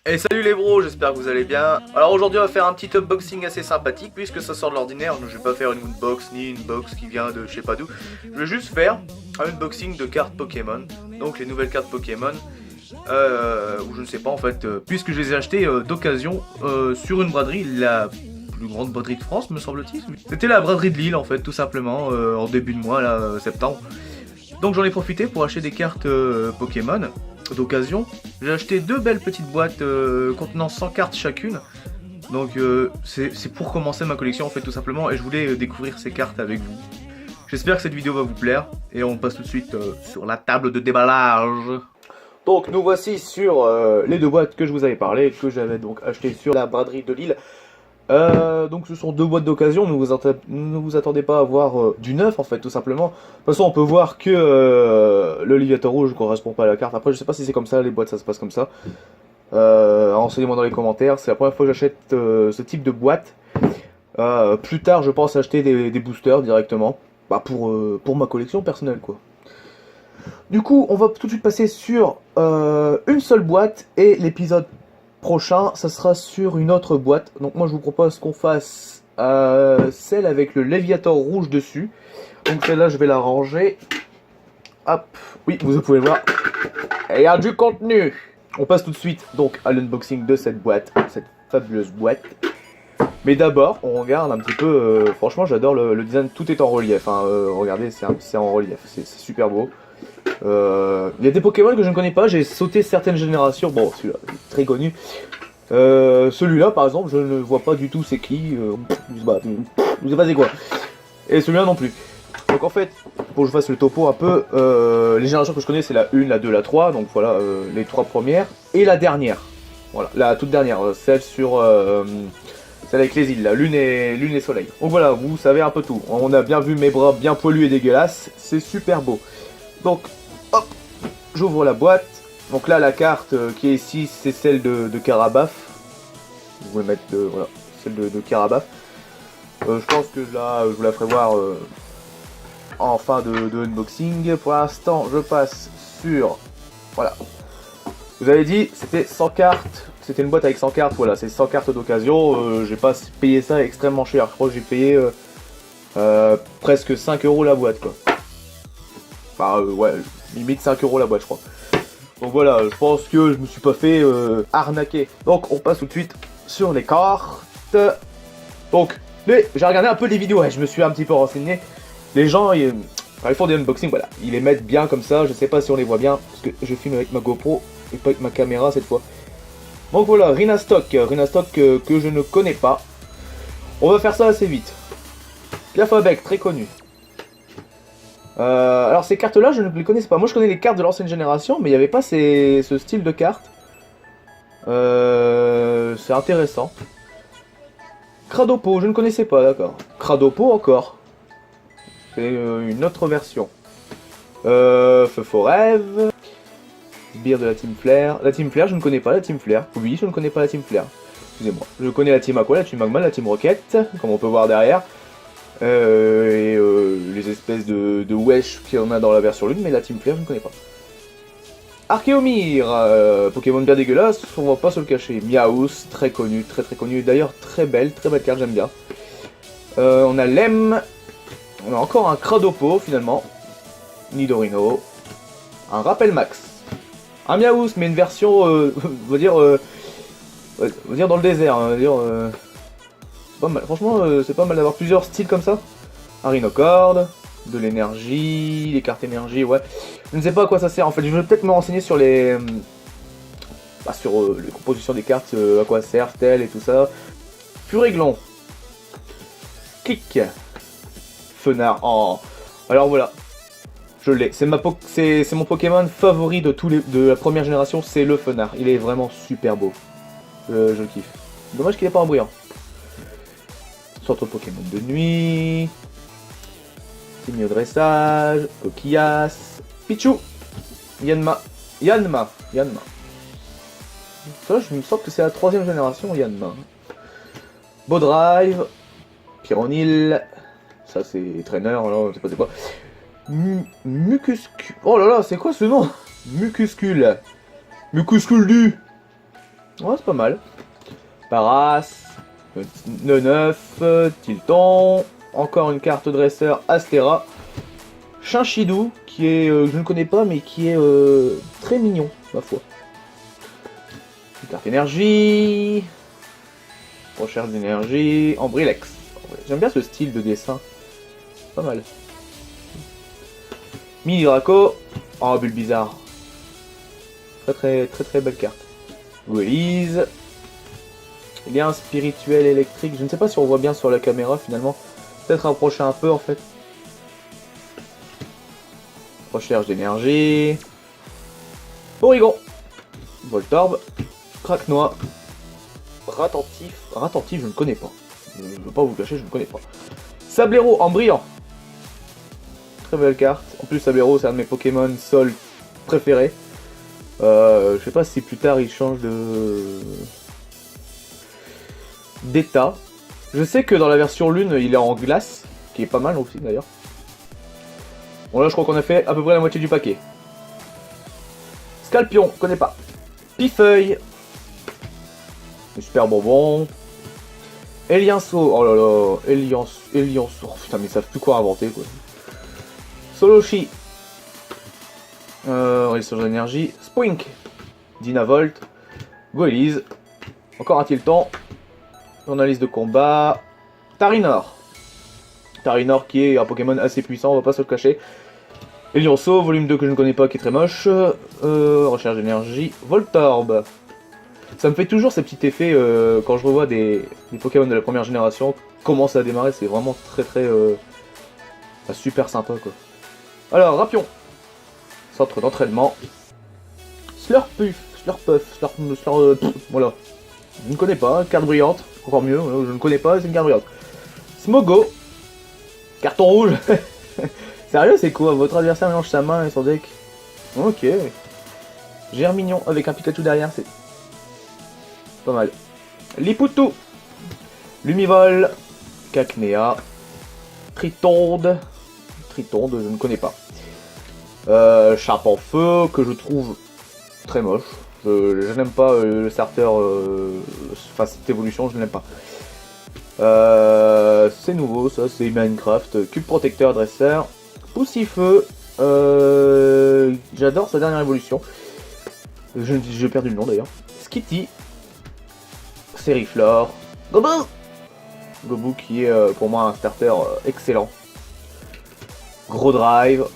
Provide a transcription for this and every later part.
Et salut les bros, j'espère que vous allez bien. Alors aujourd'hui on va faire un petit unboxing assez sympathique puisque ça sort de l'ordinaire. Je vais pas faire une unbox ni une box qui vient de je sais pas d'où. Je vais juste faire un unboxing de cartes Pokémon. Donc les nouvelles cartes Pokémon. Ou je ne sais pas en fait, puisque je les ai achetées d'occasion sur une braderie, la plus grande braderie de France me semble-t-il. C'était la braderie de Lille en fait tout simplement en début de mois là, septembre. Donc j'en ai profité pour acheter des cartes Pokémon d'occasion. J'ai acheté deux belles petites boîtes contenant 100 cartes chacune. Donc c'est pour commencer ma collection en fait tout simplement, et je voulais découvrir ces cartes avec vous. J'espère que cette vidéo va vous plaire et on passe tout de suite sur la table de déballage. Donc nous voici sur les deux boîtes que je vous avais parlé, que j'avais donc acheté sur la braderie de Lille. Donc ce sont deux boîtes d'occasion, ne vous attendez pas à voir du neuf en fait tout simplement. De toute façon on peut voir que le Léviator rouge ne correspond pas à la carte. Après je sais pas si c'est comme ça, les boîtes ça se passe comme ça. Renseignez-moi dans les commentaires, c'est la première fois que j'achète ce type de boîte. Plus tard je pense acheter des boosters directement, bah, pour ma collection personnelle quoi. Du coup on va tout de suite passer sur une seule boîte, et l'épisode prochain, ça sera sur une autre boîte. Donc moi je vous propose qu'on fasse celle avec le Léviator rouge dessus. Donc celle-là je vais la ranger. Hop, oui vous pouvez voir. Et il y a du contenu. On passe tout de suite donc à l'unboxing de cette boîte, cette fabuleuse boîte. Mais d'abord on regarde un petit peu, franchement j'adore le design, tout est en relief. Hein. Regardez, c'est en relief, c'est super beau. Il y a des Pokémon que je ne connais pas, j'ai sauté certaines générations. Bon, celui-là, très connu. Celui-là, par exemple, je ne vois pas du tout c'est qui. Je sais pas c'est quoi. Et celui-là non plus. Donc en fait, pour que je fasse le topo un peu, les générations que je connais, c'est la 1, la 2, la 3. Donc voilà, les 3 premières. Et la dernière. Voilà, la toute dernière. Celle sur... celle avec les îles, la lune et soleil. Donc voilà, vous savez un peu tout. On a bien vu mes bras bien poilus et dégueulasses. C'est super beau. Donc, hop, j'ouvre la boîte. Donc là, la carte qui est ici, c'est celle de Carabaf. Vous pouvez mettre voilà, celle de Carabaf. Je pense que là, je vous la ferai voir en fin de unboxing. Pour l'instant, je passe sur... Voilà. Vous avez dit, c'était 100 cartes. C'était une boîte avec 100 cartes. Voilà, c'est 100 cartes d'occasion. J'ai pas payé ça extrêmement cher. Je crois que j'ai payé presque 5 € la boîte, quoi. Enfin, ouais, limite 5 € la boîte, je crois. Donc voilà, je pense que je me suis pas fait arnaquer. Donc on passe tout de suite sur les cartes. Donc, j'ai regardé un peu les vidéos, je me suis un petit peu renseigné. Les gens, quand ils font des unboxings, voilà, ils les mettent bien comme ça. Je sais pas si on les voit bien, parce que je filme avec ma GoPro et pas avec ma caméra cette fois. Donc voilà, Rhinastock que je ne connais pas. On va faire ça assez vite. Piafabec, très connu. Alors ces cartes là je ne les connaissais pas. Moi je connais les cartes de l'ancienne génération, mais il n'y avait pas ce style de cartes. C'est intéressant. Cradopo, je ne connaissais pas, d'accord. Cradopo encore. C'est une autre version. Feu Forève. Sbire de la Team Flare. La Team Flare, je ne connais pas la Team Flare. Oui, je ne connais pas la Team Flare. Excusez-moi. Je connais la Team Aqua, la Team Magma, la Team Rocket, comme on peut voir derrière. Les espèces de wesh qu'il y en a dans la version lune, mais la Team Flare je ne connais pas. Archéomir, Pokémon bien dégueulasse, on va pas se le cacher. Miaus, très connu, très connu, d'ailleurs très belle carte, j'aime bien. On a Lem, on a encore un Cradopo finalement, Nidorino, un Rappel Max, un Miaus, mais une version, on va dire dans le désert, hein, on va dire... Pas mal. Franchement, c'est pas mal d'avoir plusieurs styles comme ça. Un Rhinocord, de l'énergie, les cartes énergie, ouais. Je ne sais pas à quoi ça sert en fait. Je vais peut-être me renseigner sur les. Sur les compositions des cartes, à quoi ça sert, tel et tout ça. Furéglon. Clic. Fenard. Oh. Alors voilà. Je l'ai. C'est mon Pokémon favori de la première génération, c'est le Fenard. Il est vraiment super beau. Je le kiffe. Dommage qu'il n'est pas en brillant. Sorte Pokémon de nuit, Simio dressage, Coquillas, Pichu, Yanma. Ça, je me sens que c'est la 3ème génération, Yanma. Bowdrive, Pyronil, ça c'est Trainer, non, c'est pas quoi. Mucuscule. Oh là là, c'est quoi ce nom? Mucuscule. Mais qu'est-ce que je dis? Ouais, c'est pas mal. Paras, Neuf, Tilton, encore une carte dresseur Astera, Chinchidou, qui est, je ne connais pas, mais qui est très mignon, ma foi. Une carte énergie, recherche d'énergie, Ambrilex. J'aime bien ce style de dessin, pas mal. Mini Draco, oh bulle bizarre. Très belle carte. Louise. Lien spirituel électrique. Je ne sais pas si on voit bien sur la caméra finalement. Peut-être rapprocher un peu en fait. Recherche d'énergie. Porygon. Voltorb. Craquenois. Ratentif. Ratentif, je ne connais pas. Je ne veux pas vous cacher, je ne connais pas. Sablero en brillant. Très belle carte. En plus, Sablero, c'est un de mes Pokémon Sol préférés. Je sais pas si plus tard il change d'état. Je sais que dans la version lune il est en glace, qui est pas mal aussi d'ailleurs. Bon là je crois qu'on a fait à peu près la moitié du paquet. Scalpion, connais pas. Pifeuille. Super bonbon. Elianso, oh là là, Elianso, oh, putain mais ils savent plus quoi inventer quoi. Soloshi. Resurgence d'énergie. Spoink. Dynavolt. Goélise. Encore un Tilton. Journaliste de combat. Tarinor. Tarinor qui est un Pokémon assez puissant, on va pas se le cacher. Elionceau, volume 2 que je ne connais pas, qui est très moche. Recherche d'énergie. Voltorb. Ça me fait toujours ces petits effets quand je revois des Pokémon de la première génération. Comment ça a démarré, c'est vraiment très super sympa quoi. Alors, Rapion. Centre d'entraînement. Slurpuff, voilà. Je ne connais pas, carte brillante, encore mieux, je ne connais pas, c'est une carte brillante. Smogo. Carton rouge. Sérieux, c'est quoi? Votre adversaire mélange sa main et son deck. Ok. Germignon avec un Pikachu derrière, c'est pas mal. Lipoutou. Lumivol. Cacnea. Tritonde. Tritonde, je ne connais pas. Charpe en feu, que je trouve très moche. Je n'aime pas le starter, enfin cette évolution, je ne l'aime pas. C'est nouveau, ça, c'est Minecraft. Cube protecteur, dresseur. Poussifeu. J'adore sa dernière évolution. J'ai perdu le nom d'ailleurs. Skitty. Seriflore. Gobu. Gobu qui est pour moi un starter excellent. Gros drive.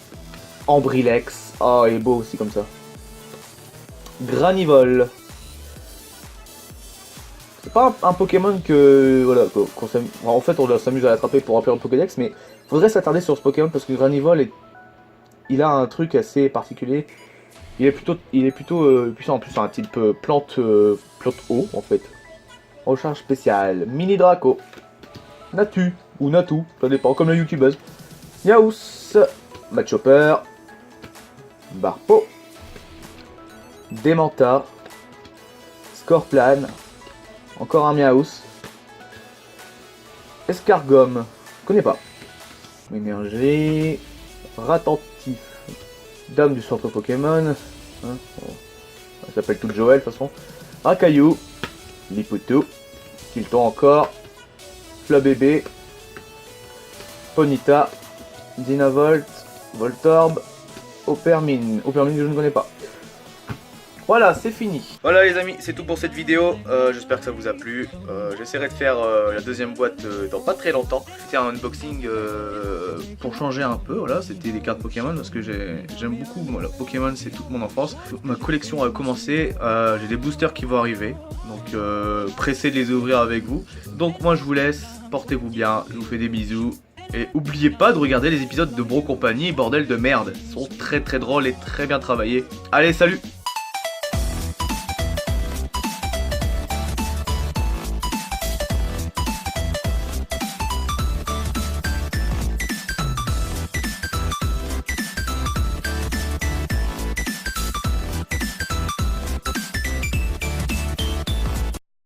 Ambrilex. Ah, il est beau aussi comme ça. Granivol. C'est pas un Pokémon que. Voilà, en fait, on s'amuse à l'attraper pour remplir le Pokédex, mais faudrait s'attarder sur ce Pokémon parce que Granivol il a un truc assez particulier. Il est plutôt puissant. En plus, c'est un type plante eau en fait. Recharge spéciale. Mini Draco. Natu. Ou Natu, ça dépend, comme la youtubeuse. Yaous. Machopper. Barpo. Demanta. Scorplan. Encore un Miaous. Escargom. Je connais pas. Énergie. Ratentif. Dame du centre Pokémon. Hein, bon. Elle s'appelle toute Joël de toute façon. Rakaillou. Lipoutou. Tilton encore. Flabébé. Ponyta. Dynavolt. Voltorb. Opermine. Opermine que je ne connais pas. Voilà, c'est fini. Voilà les amis, c'est tout pour cette vidéo. J'espère que ça vous a plu. J'essaierai de faire la deuxième boîte dans pas très longtemps. C'était un unboxing pour changer un peu. Voilà, c'était des cartes Pokémon parce que j'aime beaucoup. Voilà, Pokémon, c'est toute mon enfance. Ma collection a commencé. J'ai des boosters qui vont arriver. Donc pressé de les ouvrir avec vous. Donc moi je vous laisse. Portez-vous bien. Je vous fais des bisous. Et n'oubliez pas de regarder les épisodes de Bro Company, bordel de merde. Ils sont très drôles et très bien travaillés. Allez, salut!